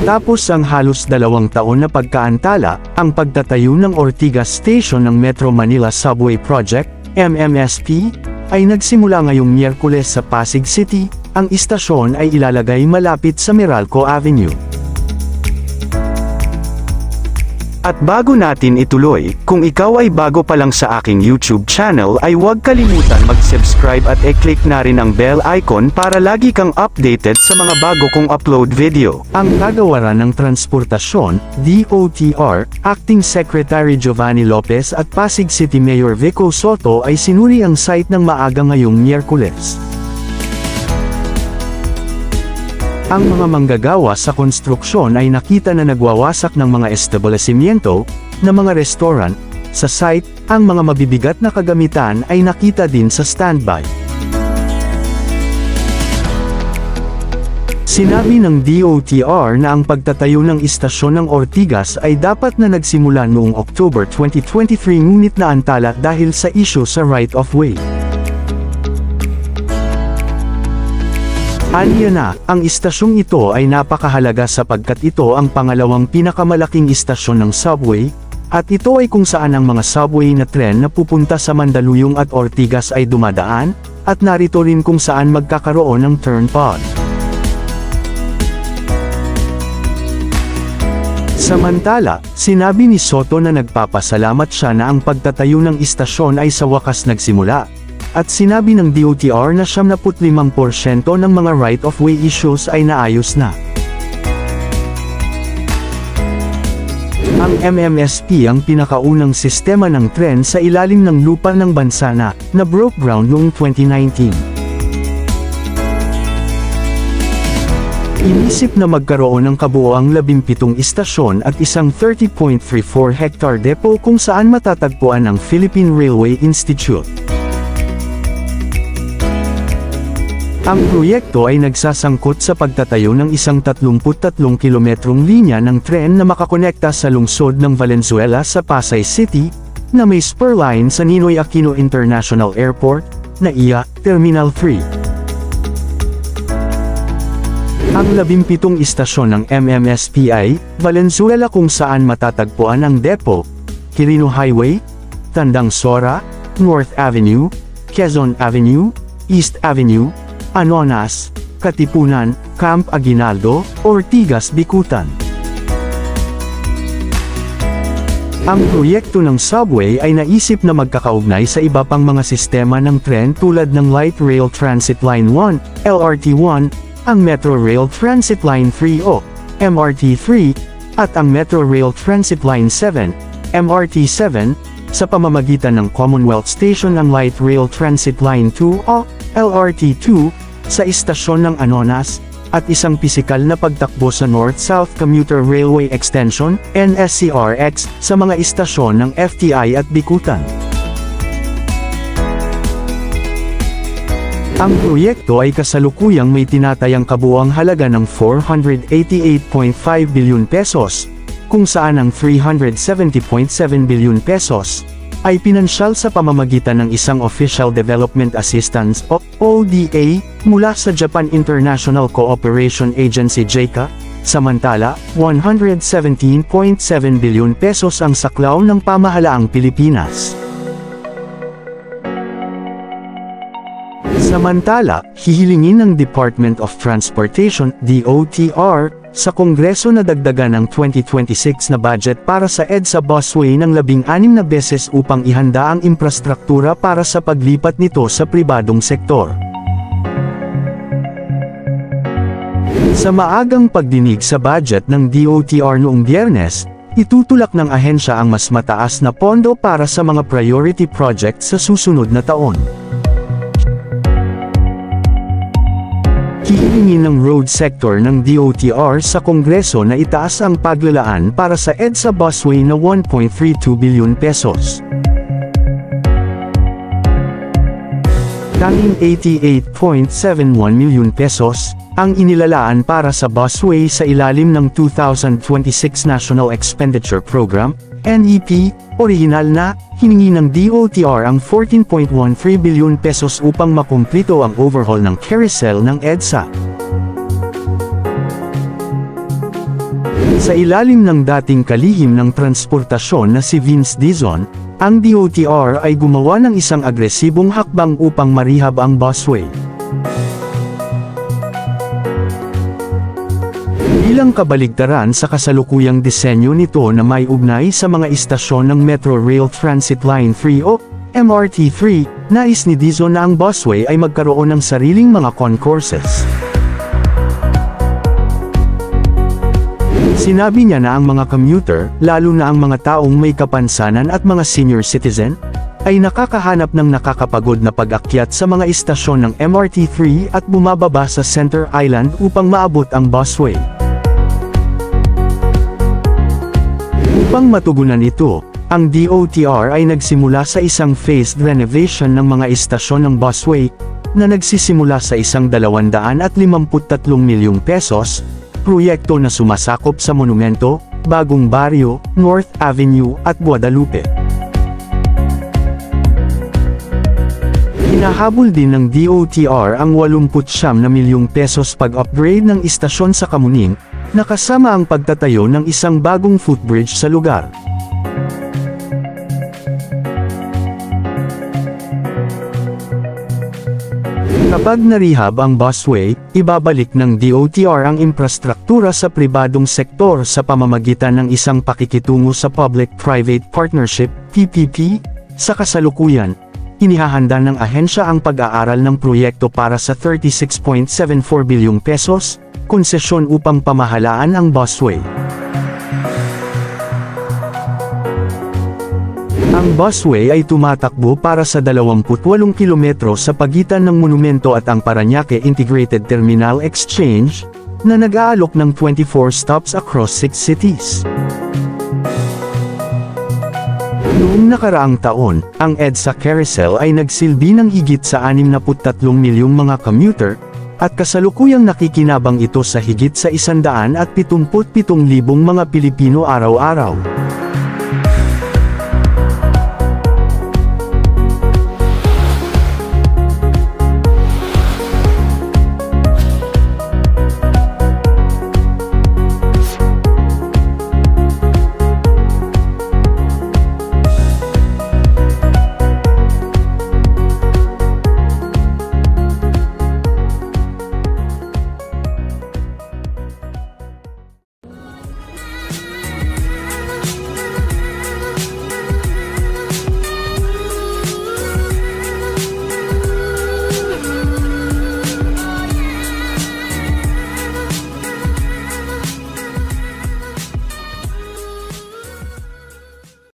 Matapos ang halos 2 taon na pagkaantala, ang pagtatayo ng Ortigas Station ng Metro Manila Subway Project, MMSP, ay nagsimula ngayong Miyerkules sa Pasig City. Ang istasyon ay ilalagay malapit sa Meralco Avenue. At bago natin ituloy, kung ikaw ay bago pa lang sa aking YouTube channel ay huwag kalimutan mag-subscribe at i-click na rin ang bell icon para lagi kang updated sa mga bago kong upload video. Ang Kagawaran ng Transportasyon, DOTR, Acting Secretary Giovanni Lopez at Pasig City Mayor Vico Soto ay sinuri ang site ng maaga ngayong Miyerkules. Ang mga manggagawa sa konstruksyon ay nakita na nagwawasak ng mga establishmento, na mga restaurant. Sa site, ang mga mabibigat na kagamitan ay nakita din sa standby. Sinabi ng DOTR na ang pagtatayo ng istasyon ng Ortigas ay dapat na nagsimula noong October 2023 ngunit naantala dahil sa issue sa right-of-way. Aniya na, ang istasyong ito ay napakahalaga sapagkat ito ang pangalawang pinakamalaking istasyon ng subway, at ito ay kung saan ang mga subway na tren na pupunta sa Mandaluyong at Ortigas ay dumadaan, at narito rin kung saan magkakaroon ng turn pod. Samantala, sinabi ni Soto na nagpapasalamat siya na ang pagtatayo ng istasyon ay sa wakas nagsimula. At sinabi ng DOTR na 75% ng mga right-of-way issues ay naayos na. Ang MMSP ang pinakaunang sistema ng tren sa ilalim ng lupa ng bansa na broke ground noong 2019. Inisip na magkaroon ng kabuoang 17 istasyon at isang 30.34 hectare depot kung saan matatagpuan ang Philippine Railway Institute. Ang proyekto ay nagsasangkot sa pagtatayo ng isang 33 kilometrong linya ng tren na makakonekta sa lungsod ng Valenzuela sa Pasay City, na may spur line sa Ninoy Aquino International Airport, NAIA, Terminal 3. Ang 17 istasyon ng MMSP ay Valenzuela kung saan matatagpuan ang Depo, Quirino Highway, Tandang Sora, North Avenue, Quezon Avenue, East Avenue, Anonas, Katipunan, Camp Aguinaldo, Ortigas Bicutan. Ang proyekto ng subway ay naisip na magkakaugnay sa iba pang mga sistema ng tren tulad ng Light Rail Transit Line 1, LRT1, ang Metro Rail Transit Line 3 o MRT3, at ang Metro Rail Transit Line 7, MRT7, sa pamamagitan ng Commonwealth Station ng Light Rail Transit Line 2 o LRT2, sa istasyon ng Anonas, at isang pisikal na pagtakbo sa North-South Commuter Railway Extension, NSCRX, sa mga istasyon ng FTI at Bicutan. Ang proyekto ay kasalukuyang may tinatayang kabuuang halaga ng 488.5 billion pesos, kung saan ang 370.7 billion pesos ay pinansyal sa pamamagitan ng isang Official Development Assistance o ODA mula sa Japan International Cooperation Agency JICA, samantala 117.7 billion pesos ang saklaw ng pamahalaang Pilipinas. Samantala, hihilingin ng Department of Transportation (DOTR) sa Kongreso na dagdagan ng 2026 na budget para sa EDSA busway ng 16 na beses upang ihanda ang infrastruktura para sa paglipat nito sa pribadong sektor. Sa maagang pagdinig sa budget ng DOTR noong Biyernes, itutulak ng ahensya ang mas mataas na pondo para sa mga priority projects sa susunod na taon. Hihilingin ng road sector ng DOTR sa Kongreso na itaas ang paglalaan para sa EDSA busway na 1.32 billion pesos. Tanging 88.71 million pesos ang inilalaan para sa busway sa ilalim ng 2026 National Expenditure Program, NEP. Orihinal na, hiningi ng DOTR ang 14.13 billion pesos upang makumplito ang overhaul ng carousel ng EDSA. Sa ilalim ng dating kalihim ng transportasyon na si Vince Dizon, ang DOTR ay gumawa ng isang agresibong hakbang upang marehab ang busway. Bilang kabaligtaran sa kasalukuyang disenyo nito na may ugnay sa mga istasyon ng Metro Rail Transit Line 3 o MRT3, nais ni Dizon na ang busway ay magkaroon ng sariling mga concourses. Sinabi niya na ang mga commuter, lalo na ang mga taong may kapansanan at mga senior citizen, ay nakakahanap ng nakakapagod na pag-akyat sa mga istasyon ng MRT3 at bumababa sa Center Island upang maabot ang busway. Upang matugunan ito, ang DOTR ay nagsimula sa isang phased renovation ng mga istasyon ng busway, na nagsisimula sa isang 253 milyong pesos, proyekto na sumasakop sa Monumento, Bagong Baryo, North Avenue at Guadalupe. Hinahabol din ng DOTR ang 89 milyong pesos pag-upgrade ng istasyon sa Kamuning, na kasama ang pagtatayo ng isang bagong footbridge sa lugar. Kapag narehab ang busway, ibabalik ng DOTR ang infrastruktura sa pribadong sektor sa pamamagitan ng isang pakikitungo sa Public-Private Partnership, PPP. Sa kasalukuyan, inihahanda ng ahensya ang pag-aaral ng proyekto para sa 36.74 bilyong pesos, konsesyon upang pamahalaan ang busway. Ang busway ay tumatakbo para sa 28 kilometro sa pagitan ng Monumento at ang Parañaque Integrated Terminal Exchange, na nag-aalok ng 24 stops across 6 cities. Noong nakaraang taon, ang EDSA Carousel ay nagsilbi ng higit sa 63 milyong mga commuter, at kasalukuyang nakikinabang ito sa higit sa 177,000 mga Pilipino araw-araw.